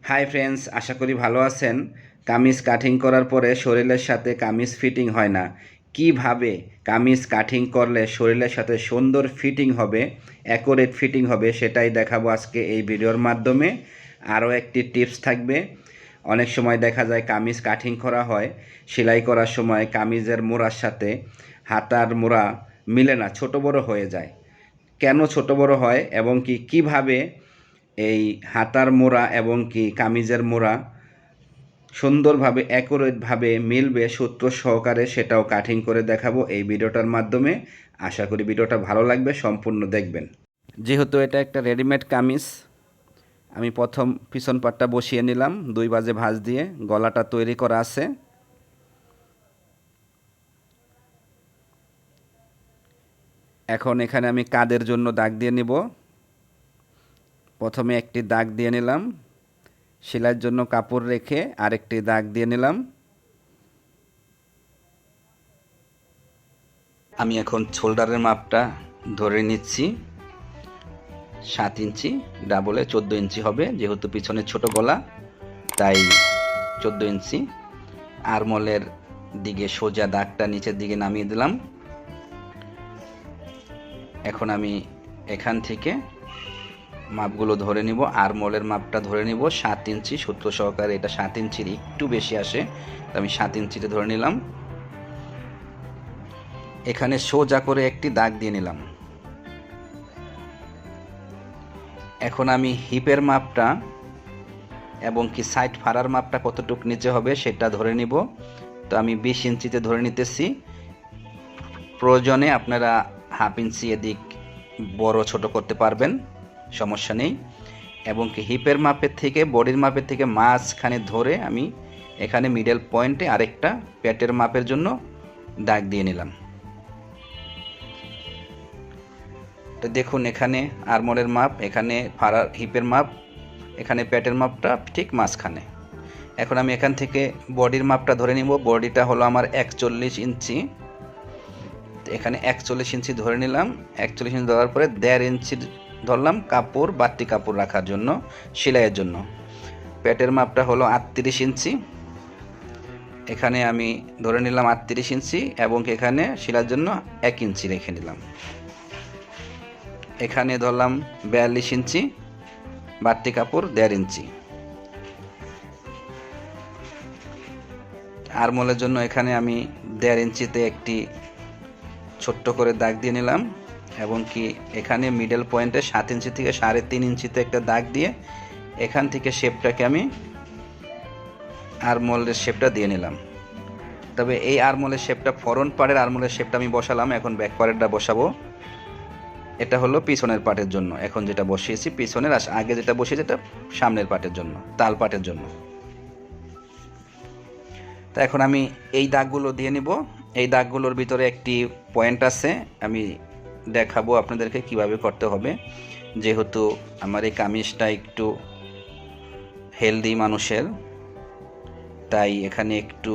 Hi friends, আশা করি ভালো আছেন। কামিজ কাটিং করার পরে শরীরের সাথে কামিজ ফিটিং হয় না। কিভাবে কামিজ কাটিং করলে শরীরের সাথে সুন্দর ফিটিং হবে, অ্যাকুরেট ফিটিং হবে, সেটাই দেখাবো আজকে এই ভিডিওর মাধ্যমে। আরও একটি টিপস থাকবে। অনেক সময় দেখা যায় কামিজ কাটিং করা হয়, সেলাই করার সময় কামিজের মোড়ার সাথে হাতার মোড়া মিলে না, ছোট বড় হয়ে যায়। কেন ছোট বড় হয় এবং কিভাবে এই হাতার মোড়া এবং কামিজের মোড়া সুন্দরভাবে অ্যাকুরেটভাবে মিলবে সূত্র সহকারে, সেটাও কাটিং করে দেখাবো এই ভিডিওটার মাধ্যমে। আশা করি ভিডিওটা ভালো লাগবে, সম্পূর্ণ দেখবেন। যেহেতু এটা একটা রেডিমেড কামিজ, আমি প্রথম পিছন পাটটা বসিয়ে নিলাম 2 বাজে ভাঁজ দিয়ে। গলাটা তৈরি করা আছে। এখন এখানে আমি কাঁধের জন্য দাগ দিয়ে নিব। প্রথমে একটি দাগ দিয়ে নিলাম, সেলাইয়ের জন্য কাপড় রেখে আরেকটি দাগ দিয়ে নিলাম। আমি এখন শোল্ডারের মাপটা ধরে নিচ্ছি। 7 ইঞ্চি, ডাবলে 14 ইঞ্চি হবে, যেহেতু পিছনে ছোট গলা তাই 14 ইঞ্চি। আরমোলের দিকে সোজা দাগটা নিচের দিকে নামিয়ে দিলাম। এখন আমি এখান থেকে মাপগুলো ধরে নিব। আরমোলের মাপটা ধরে নিব 7 ইঞ্চি সূত্র সহকারে। এটা 7 ইঞ্চির একটু বেশি আসে, তো আমি 7 ইঞ্চিতে ধরে নিলাম। এখানে সোজা করে একটি দাগ দিয়ে নিলাম। এখন আমি হিপের মাপটা এবং সাইড ফাড়ার মাপটা কতটুকু নিচে হবে সেটা ধরে নিব। তো আমি 20 ইঞ্চিতে ধরে নিতেছি। প্রয়োজনে আপনারা হাফ ইঞ্চি এদিক বড় ছোট করতে পারবেন, সমস্যা নেই। এবং হিপের মাপের থেকে বডির মাপের থেকে মাঝখানে ধরে আমি এখানে মিডল পয়েন্টে আরেকটা পেটের মাপের জন্য দাগ দিয়ে নিলাম। তো দেখুন, এখানে আরমোলের মাপ, এখানে ফাড়ার হিপের মাপ, এখানে পেটের মাপটা ঠিক মাঝখানে। এখন আমি এখান থেকে বডির মাপটা ধরে নিব। বডিটা হলো আমার 41 ইঞ্চি। এখানে 41 ইঞ্চি ধরে নিলাম। 41 ইঞ্চি ধরার পরে 1.5 ইঞ্চি ধরলাম কাপড়, বাড়তি কাপড় রাখার জন্য, সেলাইয়ের জন্য। পেটের মাপটা হলো 38 ইঞ্চি। এখানে আমি ধরে নিলাম 38 ইঞ্চি এবং এখানে সেলাইয়ের জন্য 1 ইঞ্চি রেখে নিলাম। এখানে ধরলাম 42 ইঞ্চি, বাড়তি কাপড় 1.5 ইঞ্চি। আরমোলের জন্য এখানে আমি 1.5 ইঞ্চিতে একটি ছোট্ট করে দাগ দিয়ে নিলাম এবং এখানে মিডল পয়েন্টে 7 ইঞ্চি থেকে 3.5 ইঞ্চিতে একটা দাগ দিয়ে এখান থেকে শেপটাকে আমি আরমোলের শেপটা দিয়ে নিলাম। তবে এই আরমোলের শেপটা ফ্রন্ট পার্টের আরমোলের শেপটা আমি বসালাম, এখন ব্যাক পার্টেরটা বসাবো। এটা হলো পিছনের পার্টের জন্য। এখন যেটা বসিয়েছি পিছনের, আর আগে যেটা বসিয়েছি এটা সামনের পার্টের জন্য, তাল পার্টের জন্য। তো এখন আমি এই দাগগুলো দিয়ে নিব। এই দাগগুলোর ভিতরে একটি পয়েন্ট আছে, আমি দেখাবো আপনাদেরকে কিভাবে করতে হবে। যেহেতু আমার এই কামিজটা একটু হেলদি মানুষের, তাই এখানে একটু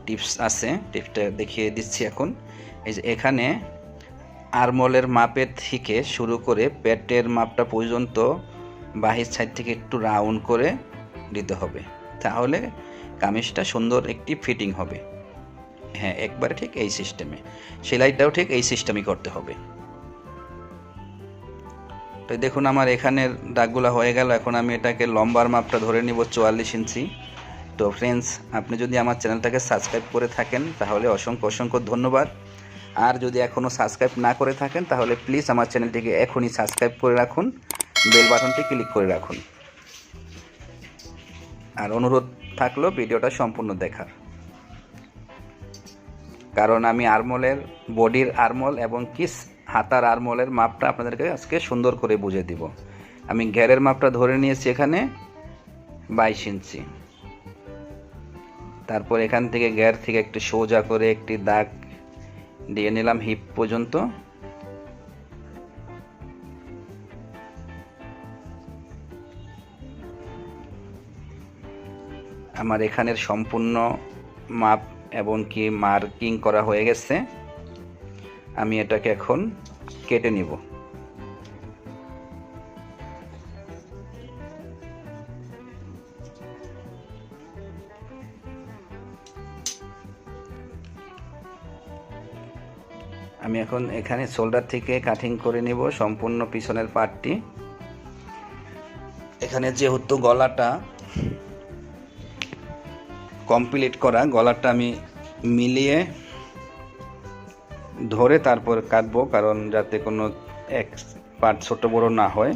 টিপস আছে, টিপসটা দেখিয়ে দিচ্ছি এখন। এই যে এখানে আরমোলের মাপের থেকে শুরু করে পেটের মাপটা পর্যন্ত বাহির সাইড থেকে একটু রাউন্ড করে দিতে হবে, তাহলে কামিজটা সুন্দর একটি ফিটিং হবে। হ্যাঁ, একবারে ঠিক এই সিস্টেমে, সেলাইটাও ঠিক এই সিস্টেমই করতে হবে। তো দেখুন, আমার এখানের দাগগুলো হয়ে গেল। এখন আমি এটাকে লম্বার মাপটা ধরে নিব 44 ইঞ্চি। তো ফ্রেন্ডস, আপনি যদি আমার চ্যানেলটাকে সাবস্ক্রাইব করে থাকেন তাহলে অসংখ্য অসংখ্য ধন্যবাদ। আর যদি এখনও সাবস্ক্রাইব না করে থাকেন তাহলে প্লিজ আমার চ্যানেলটিকে এখনই সাবস্ক্রাইব করে রাখুন, বেল বাটনটি ক্লিক করে রাখুন। আর অনুরোধ থাকলো ভিডিওটা সম্পূর্ণ দেখার, কারণ আমি আরমোলের, বডির আরমোল এবং হাতার আরমোলের মাপটা আপনাদেরকে আজকে সুন্দর করে বুঝিয়ে দিব। আমি ঘেরের মাপটা ধরে নিয়েছি এখানে 22 ইঞ্চি। তারপর এখান থেকে ঘের থেকে একটু সোজা করে একটি দাগ দিয়ে নিলাম হিপ পর্যন্ত। আমার এখানের সম্পূর্ণ মাপ এবং মার্কিং করা হয়ে গেছে। আমি এটাকে এখন কেটে নিব। আমি এখন এখানে শোল্ডার থেকে কাটিং করে নিব সম্পূর্ণ পিছনের পার্টটি। এখানে যেহেতু গলাটা কমপ্লিট করা, গলাটা আমি মিলিয়ে ধরে তারপর কাটবো, কারণ যাতে কোনো এক পার্ট ছোট বড় না হয়।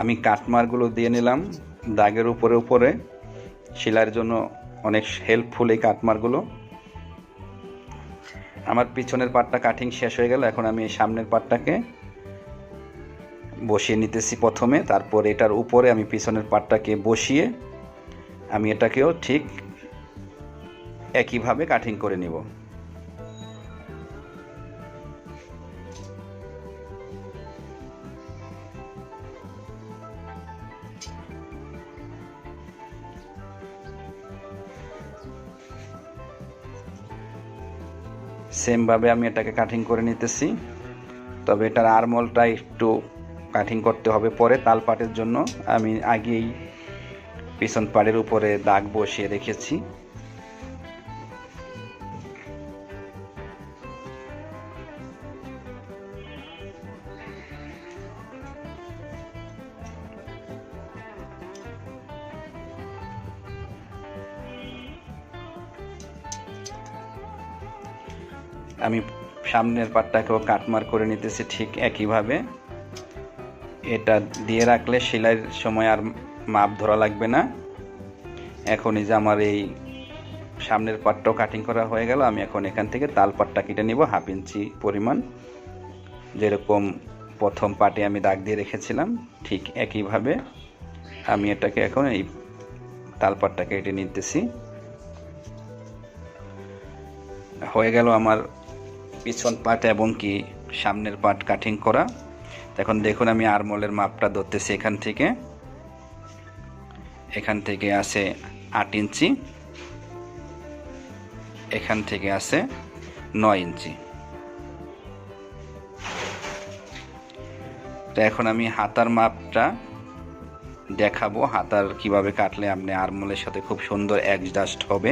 আমি কাটমারগুলো দিয়ে নিলাম দাগের উপরে উপরে, সেলাইয়ের জন্য অনেক হেল্পফুল এই কাটমারগুলো। আমার পিছনের পার্টটা কাটিং শেষ হয়ে গেল। এখন আমি এই সামনের পার্টটাকে বসিয়ে নিতেছি প্রথমে, তারপর এটার উপরে আমি পিছনের পার্টটাকে বসিয়ে আমি এটাকেও ঠিক একইভাবে কাটিং করে নিব। সেমভাবে আমি এটাকে কাটিং করে নিতেছি, তবে এটার আর্মহোলটা একটু কাটিং করতে হবে পরে। তাল পাটের জন্য আমি আগেই পিছন পাড়ের উপরে দাগ বসিয়ে রেখেছি। আমি সামনের পাটটাকেও কাটমার করে নিতেছি ঠিক একইভাবে। এটা দিয়ে রাখলে সেলাইয়ের সময় আর মাপ ধরা লাগবে না। এখনই যে আমার এই সামনের পাটটাও কাটিং করা হয়ে গেল, আমি এখন এখান থেকে তাল পাটটা কেটে নিব 1/2 ইঞ্চি পরিমাণ। যেরকম প্রথম পাটে আমি দাগ দিয়ে রেখেছিলাম ঠিক একইভাবে আমি এটাকে এখন এই তাল পাটটা কেটে নিতেছি। হয়ে গেল আমার পিছন পাট এবং কি সামনের পাট কাটিং করা। এখন দেখুন আমি আর্মহোলের মাপটা ধরতেছি। এখান থেকে আছে 8 ইঞ্চি, এখান থেকে আছে 9 ইঞ্চি। তো এখন আমি হাতার মাপটা দেখাবো, হাতার কিভাবে কাটলে আপনি আর্মহোলের সাথে খুব সুন্দর অ্যাডজাস্ট হবে।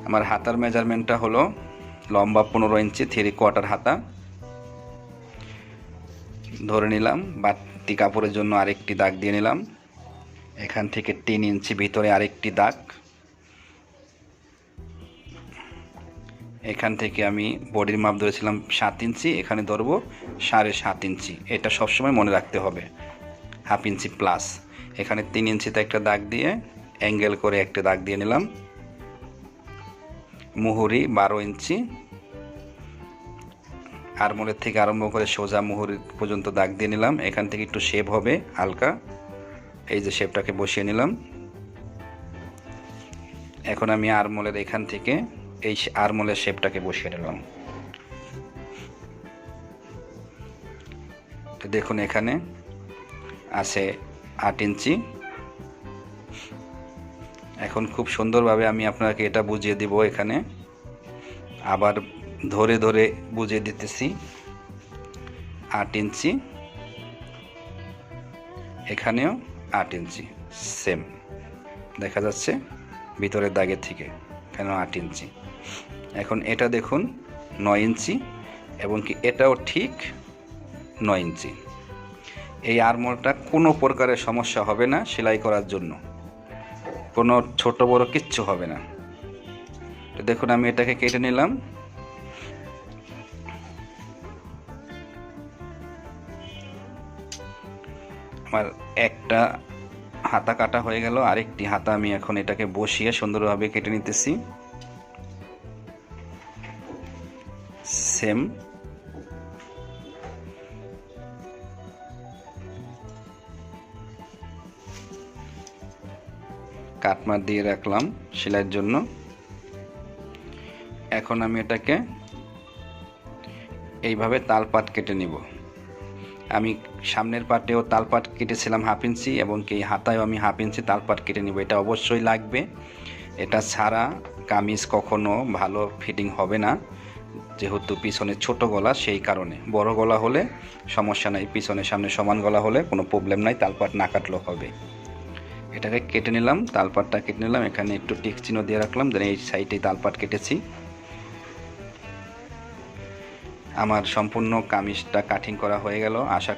আমার হাতার মেজারমেন্টটা হলো লম্বা 15 ইঞ্চি 3/4 হাতা ধরে নিলাম। বাড়তি কাপড়ের জন্য আরেকটি দাগ দিয়ে নিলাম। এখান থেকে 3 ইঞ্চি ভিতরে আরেকটি দাগ। এখান থেকে আমি বডির মাপ ধরেছিলাম 7 ইঞ্চি, এখানে ধরবো 7.5 ইঞ্চি। এটা সবসময় মনে রাখতে হবে, 1/2 ইঞ্চি প্লাস। এখানে 3 ইঞ্চিতে একটা দাগ দিয়ে অ্যাঙ্গেল করে একটা দাগ দিয়ে নিলাম। মুহুরি 12 ইঞ্চি, আর্মহোলের থেকে আরম্ভ করে সোজা মুহুরি পর্যন্ত দাগ দিয়ে নিলাম। এখান থেকে একটু শেপ হবে হালকা, এই যে শেপটাকে বসিয়ে নিলাম। এখন আমি আর্মহোলের এখান থেকে এই আর্মহোলের শেপটাকে বসিয়ে নিলাম। তো দেখুন এখানে আছে 8 ইঞ্চি। এখন খুব সুন্দরভাবে আমি আপনাকে এটা বুঝিয়ে দিব। এখানে আবার ধরে ধরে বুঝিয়ে দিতেছি। 8 ইঞ্চি, এখানেও 8 ইঞ্চি, সেম দেখা যাচ্ছে ভিতরের দাগের থেকে, কেন 8 ইঞ্চি। এখন এটা দেখুন 9 ইঞ্চি এবং কি এটাও ঠিক 9 ইঞ্চি। এই আর্মহোলটা কোনো প্রকারের সমস্যা হবে না সেলাই করার জন্য, কোনো ছোট বড় কিচ্ছু হবে না। তো দেখুন আমি এটাকে কেটে নিলাম। আমার একটা হাতা কাটা হয়ে গেল, আরেকটি হাতা আমি এখন এটাকে বসিয়ে সুন্দরভাবে কেটে নিতেছি। সেম কাটমার দিয়ে রাখলাম সেলাইয়ের জন্য। এখন আমি এটাকে এইভাবে তালপাট কেটে নিব। আমি সামনের পাটেও তালপাট কেটেছিলাম 1/2 ইঞ্চি এবং কি হাতায়ও আমি 1/2 ইঞ্চি তালপাট কেটে নিব। এটা অবশ্যই লাগবে, এটা ছাড়া কামিজ কখনো ভালো ফিটিং হবে না, যেহেতু পিছনে ছোট গলা, সেই কারণে। বড় গলা হলে সমস্যা নাই, পিছনে সামনে সমান গলা হলে কোনো প্রবলেম নাই, তালপাট না কাটলেও হবে। এটাকে কেটে নিলাম, তালপাটটা কেটে নিলাম, এখানে একটু টিক চিহ্ন দিয়ে রাখলাম, দেন এই সাইডে তালপাট কেটেছি। আমার সম্পূর্ণ কামিজটা কাটিং করা হয়ে গেল। আশা